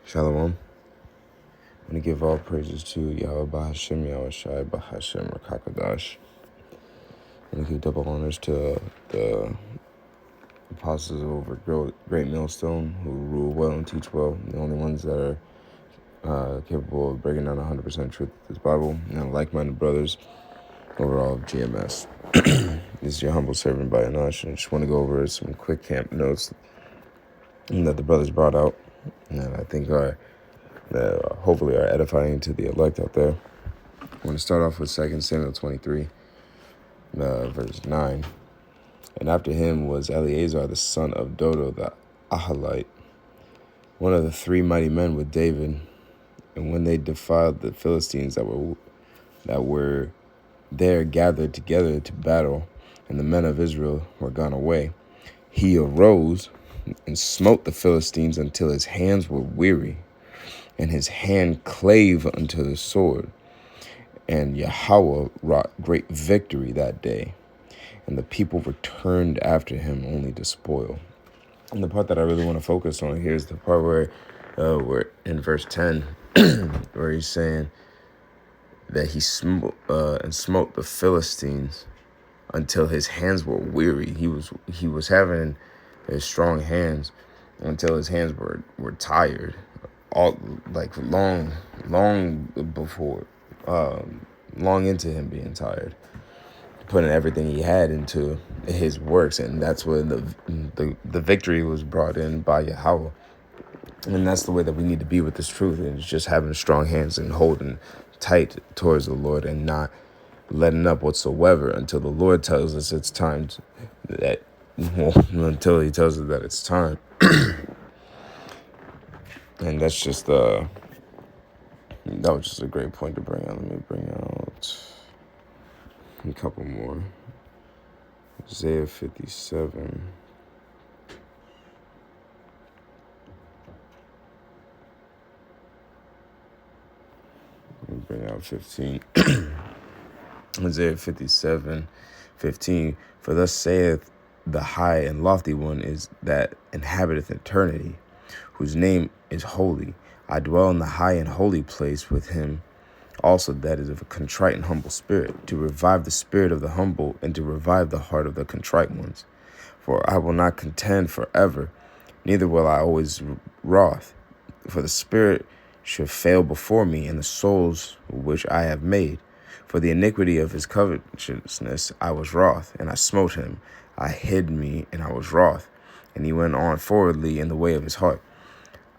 Shalom. I want to give all praises to Yahweh Bahashem, Yahweh Shai Bahashem, Rakakadash. I want to give double honors to the apostles over Great Millstone who rule well and teach well. The only ones that are capable of breaking down 100% truth of this Bible. And like-minded brothers overall of GMS. This is your humble servant by Anash. And I just want to go over some quick camp notes that the brothers brought out. And I think that hopefully are edifying to the elect out there. I want to start off with 2 Samuel 23, verse 9. And after him was Eleazar the son of Dodo the Ahalite, one of the three mighty men with David. And when they defiled the Philistines that were there gathered together to battle, and the men of Israel were gone away, he arose and smote the Philistines until his hands were weary, and his hand clave unto the sword. And Yahweh wrought great victory that day, and the people returned after him only to spoil. And the part that I really want to focus on here is the part where we're in verse 10, where he's saying that he smote the Philistines until his hands were weary. He was having his strong hands until his hands were tired, all like long before, long into him being tired, putting everything he had into his works. And that's when the victory was brought in by Yahweh. And that's the way that we need to be with this truth. And it's just having strong hands and holding tight towards the Lord and not letting up whatsoever until the Lord tells us it's time until he tells us that it's time. And that's just that was just a great point to bring out. Let me bring out a couple more. Isaiah 57. Let me bring out 15. Isaiah 57:15. For thus saith the high and lofty one is that inhabiteth eternity, whose name is holy. I dwell in the high and holy place with him also that is of a contrite and humble spirit, to revive the spirit of the humble and to revive the heart of the contrite ones. For I will not contend forever, neither will I always wrath. For the spirit should fail before me, and the souls which I have made. For the iniquity of his covetousness I was wroth, and I smote him. I hid me, and I was wroth. And he went on forwardly in the way of his heart.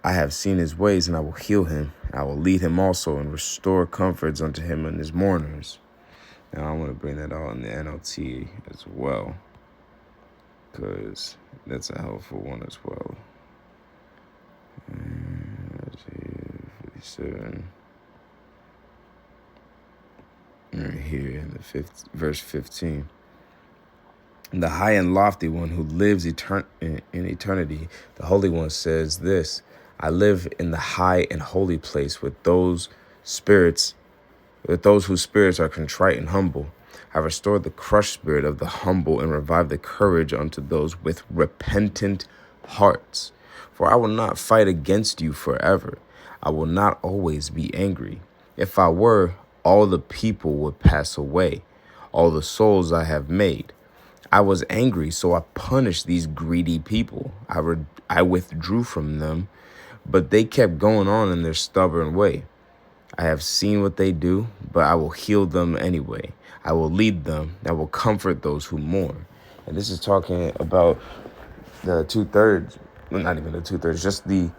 I have seen his ways, and I will heal him. I will lead him also, and restore comforts unto him and his mourners. Now I want to bring that out in the NLT as well, because that's a helpful one as well. 57. Right here in the verse 15. The high and lofty one who lives in eternity, the Holy One, says this: I live in the high and holy place with those whose spirits are contrite and humble. I restored the crushed spirit of the humble and revived the courage unto those with repentant hearts. For I will not fight against you forever. I will not always be angry. If I were, all the people would pass away, all the souls I have made. I was angry, so I punished these greedy people. I withdrew from them, but they kept going on in their stubborn way. I have seen what they do, but I will heal them anyway. I will lead them. I will comfort those who mourn. And this is talking about the 2/3, well, not even the 2/3,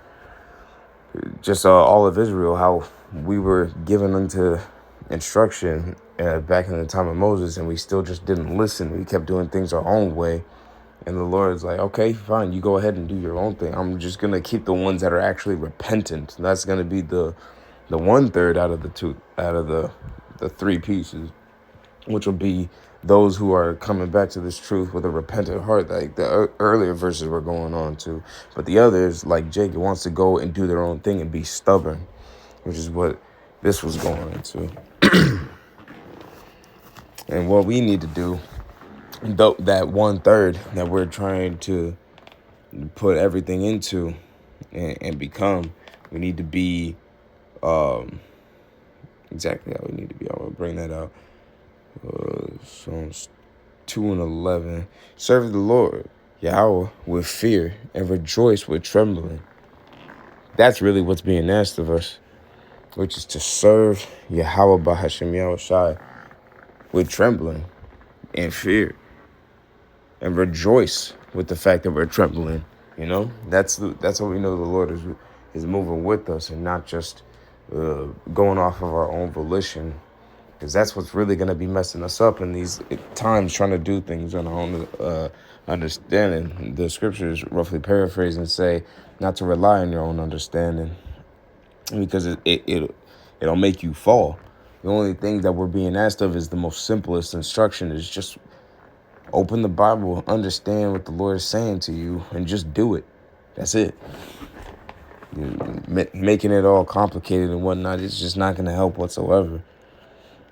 just all of Israel, how we were given unto instruction back in the time of Moses, and we still just didn't listen. We kept doing things our own way. And the Lord's like, okay, fine, you go ahead and do your own thing. I'm just going to keep the ones that are actually repentant. That's going to be the 1/3 out of the three pieces, which will be those who are coming back to this truth with a repentant heart, like the earlier verses were going on to. But the others, like Jacob, wants to go and do their own thing and be stubborn, which is what this was going into. And what we need to do, that 1/3 that we're trying to put everything into and become, We need to be exactly how we need to be. I'm going to bring that out. Psalms 2:11. Serve the Lord, Yahweh, with fear and rejoice with trembling. That's really what's being asked of us, which is to serve Yahweh Bahashem Yahushai with trembling and fear and rejoice with the fact that we're trembling. That's how we know the Lord is moving with us and not just going off of our own volition, because that's what's really going to be messing us up in these times, trying to do things on our own understanding. The scriptures roughly paraphrase and say not to rely on your own understanding, because it'll make you fall. The only thing that we're being asked of is the most simplest instruction is just open the Bible, understand what the Lord is saying to you, and just do it. That's it. Making it all complicated and whatnot is just not going to help whatsoever.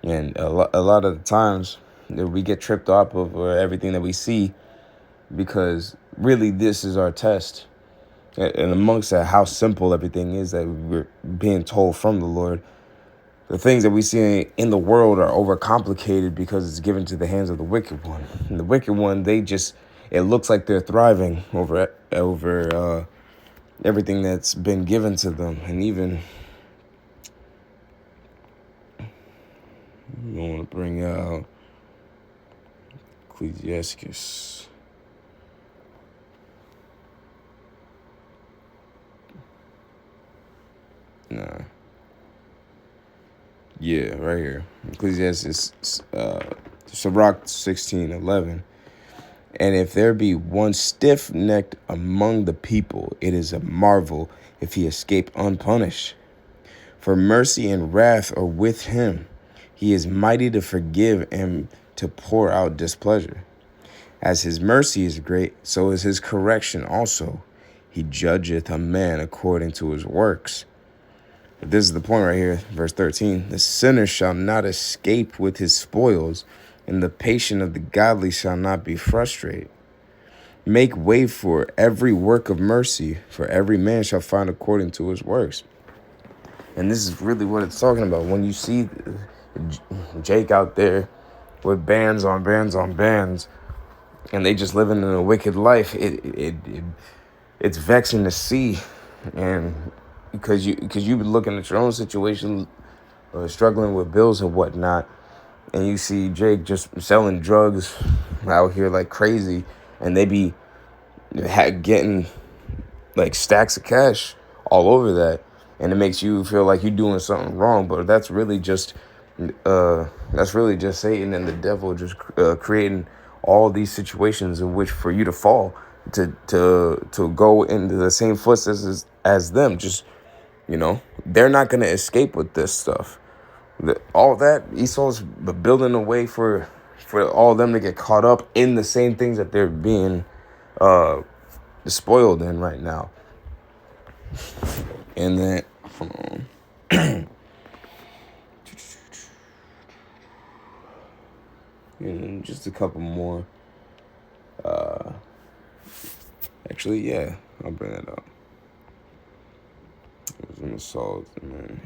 And a lot of the times we get tripped up over everything that we see, because really this is our test. And amongst that, how simple everything is that we're being told from the Lord. The things that we see in the world are overcomplicated because it's given to the hands of the wicked one. And the wicked one, it looks like they're thriving over everything that's been given to them. And even, I want to bring out Ecclesiastes. Nah. Yeah, right here. Ecclesiastes, Sirach 16:11. And if there be one stiff-necked among the people, it is a marvel if he escape unpunished. For mercy and wrath are with him. He is mighty to forgive and to pour out displeasure. As his mercy is great, so is his correction also. He judgeth a man according to his works. But this is the point right here, verse 13. The sinner shall not escape with his spoils, and the patient of the godly shall not be frustrated. Make way for every work of mercy, for every man shall find according to his works. And this is really what it's talking about. When you see Jake out there with bands on bands on bands, and they just living in a wicked life, it's vexing to see. And because you've been looking at your own situation, struggling with bills and whatnot, and you see Jake just selling drugs out here like crazy, and they be getting like stacks of cash all over that, and it makes you feel like you're doing something wrong. But that's really just Satan and the devil just creating all these situations in which for you to fall, to go into the same footsteps as them. Just, they're not going to escape with this stuff. All that, Esau's building a way for all of them to get caught up in the same things that they're being spoiled in right now. And then, and just a couple more. Actually, yeah, I'll bring that up. It was an assault, and then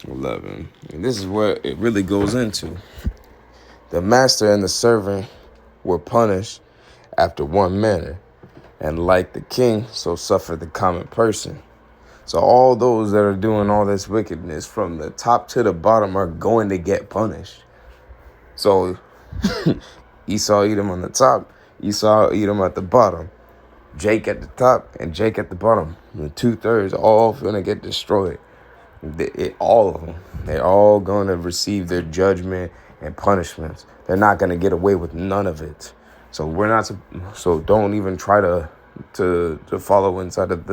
18:11. And this is where it really goes into. The master and the servant were punished after one manner, and like the king, so suffered the common person. So all those that are doing all this wickedness from the top to the bottom are going to get punished. So Esau Edom on the top, Esau Edom at the bottom, Jake at the top and Jake at the bottom. The 2/3 all gonna get destroyed. All of them. They're all going to receive their judgment and punishments. They're not going to get away with none of it. So So don't even try to follow inside of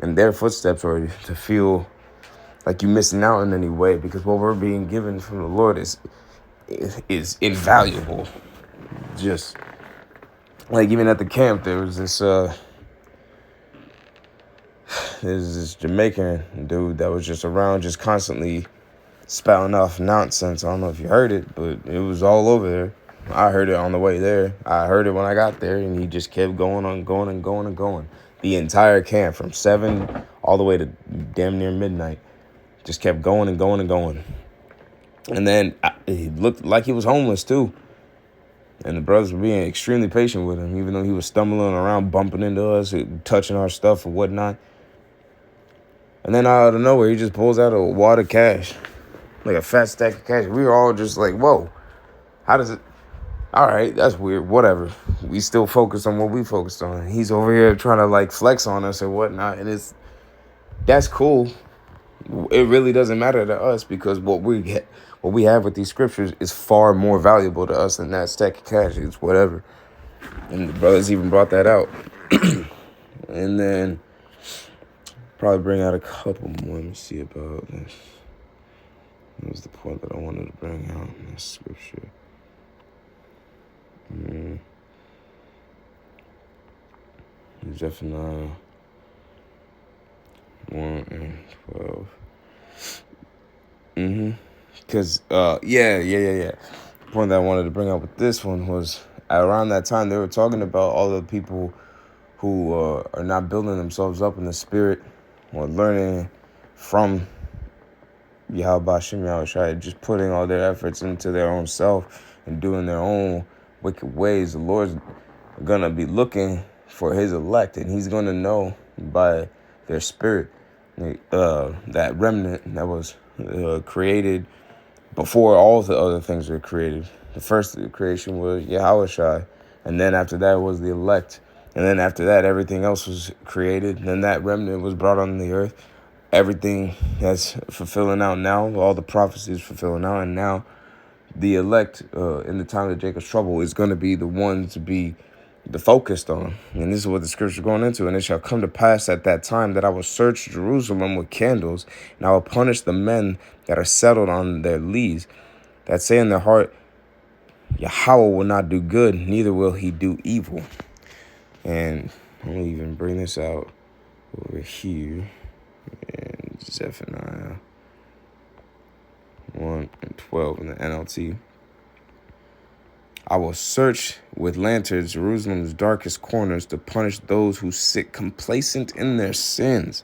in their footsteps, or to feel like you're missing out in any way, because what we're being given from the Lord is invaluable. Just like even at the camp, there was this there's this Jamaican dude that was just around, just constantly spouting off nonsense. I don't know if you heard it, but it was all over there. I heard it on the way there. I heard it when I got there, and he just kept going on, going and going and going. the entire camp from 7 all the way to damn near midnight. Just kept going and going and going. And then he looked like he was homeless too. And the brothers were being extremely patient with him, even though he was stumbling around, bumping into us, touching our stuff and whatnot. And then out of nowhere, he just pulls out a wad of cash, like a fat stack of cash. We were all just like, whoa, how does it? All right, that's weird, whatever. We still focused on what we focused on. He's over here trying to like flex on us and whatnot. And that's cool. It really doesn't matter to us because what we have with these scriptures is far more valuable to us than that stack of cash. It's whatever. And the brothers even brought that out. And then probably bring out a couple more. Let me see about this. That was the point that I wanted to bring out in this scripture. Zephaniah 1 and 12. Because, yeah. The point that I wanted to bring up with this one was around that time they were talking about all the people who are not building themselves up in the spirit or learning from Yahweh Hashem Yahushua, just putting all their efforts into their own self and doing their own wicked ways. The Lord's going to be looking for his elect, and he's going to know by their spirit that remnant that was created before all the other things were created. The first creation was Yahushua, and then after that was the elect. And then after that, everything else was created. And then that remnant was brought on the earth. Everything that's fulfilling out now, all the prophecies fulfilling out. And now the elect in the time of Jacob's trouble is going to be the ones to be the focused on. And this is what the scripture is going into. And it shall come to pass at that time that I will search Jerusalem with candles, and I will punish the men that are settled on their lees, that say in their heart, Yahweh will not do good, neither will he do evil. And I'm going to even bring this out over here in Zephaniah 1 and 12 in the NLT. I will search with lanterns Jerusalem's darkest corners to punish those who sit complacent in their sins.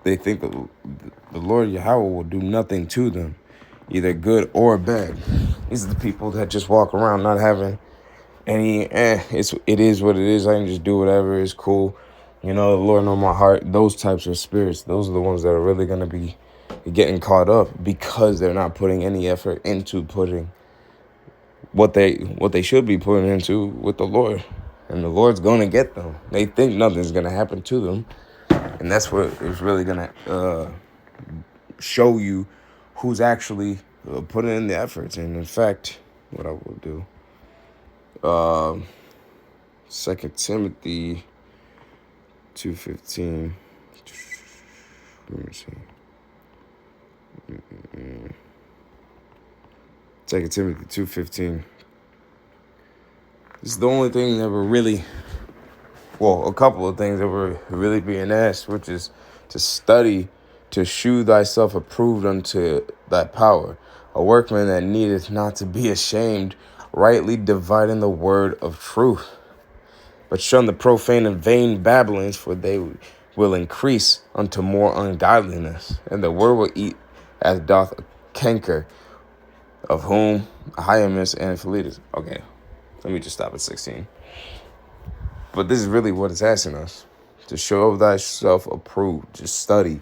They think the Lord Yahweh will do nothing to them, either good or bad. These are the people that just walk around not having any, it is what it is. I can just do whatever. It's cool. You know, the Lord know my heart. Those types of spirits, those are the ones that are really going to be getting caught up because they're not putting any effort into putting what they should be putting into with the Lord. And the Lord's going to get them. They think nothing's going to happen to them. And that's what is really going to show you who's actually putting in the efforts. And in fact, what I will do, 2 Timothy 2:15. Let me see. 2 Timothy 2:15. This is the only thing that we're really, a couple of things that we're really being asked, which is to study, to shew thyself approved unto thy power, a workman that needeth not to be ashamed, rightly dividing the word of truth. But shun the profane and vain babblings, for they will increase unto more ungodliness, and the word will eat as doth a canker, of whom Hymus and Philetus. Okay, let me just stop at 16. But this is really what it's asking us, to show thyself approved, just study,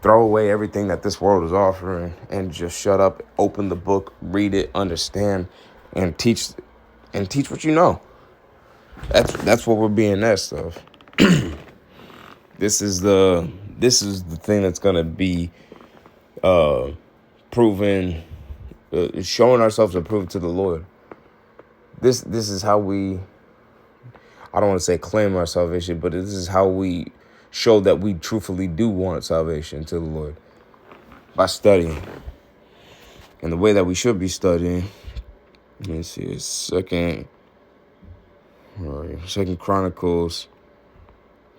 throw away everything that this world is offering, and just shut up, open the book, read it, understand, and teach what you know. That's what we're being asked of. This is the thing that's gonna be proven, showing ourselves approved to the Lord. This is how we, I don't want to say claim our salvation, but this is how we show that we truthfully do want salvation to the Lord, by studying. And the way that we should be studying, let me see, it's Second Chronicles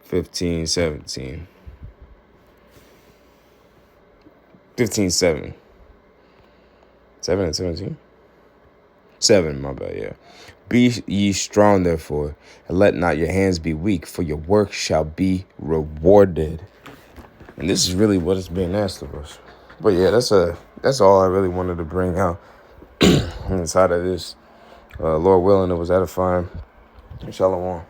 15:17. 15:7. 7 and 17? 7, my bad, yeah. Be ye strong, therefore, and let not your hands be weak, for your work shall be rewarded. And this is really what is being asked of us. But yeah, that's all I really wanted to bring out inside of this. Lord willing, it was edifying. Shalom.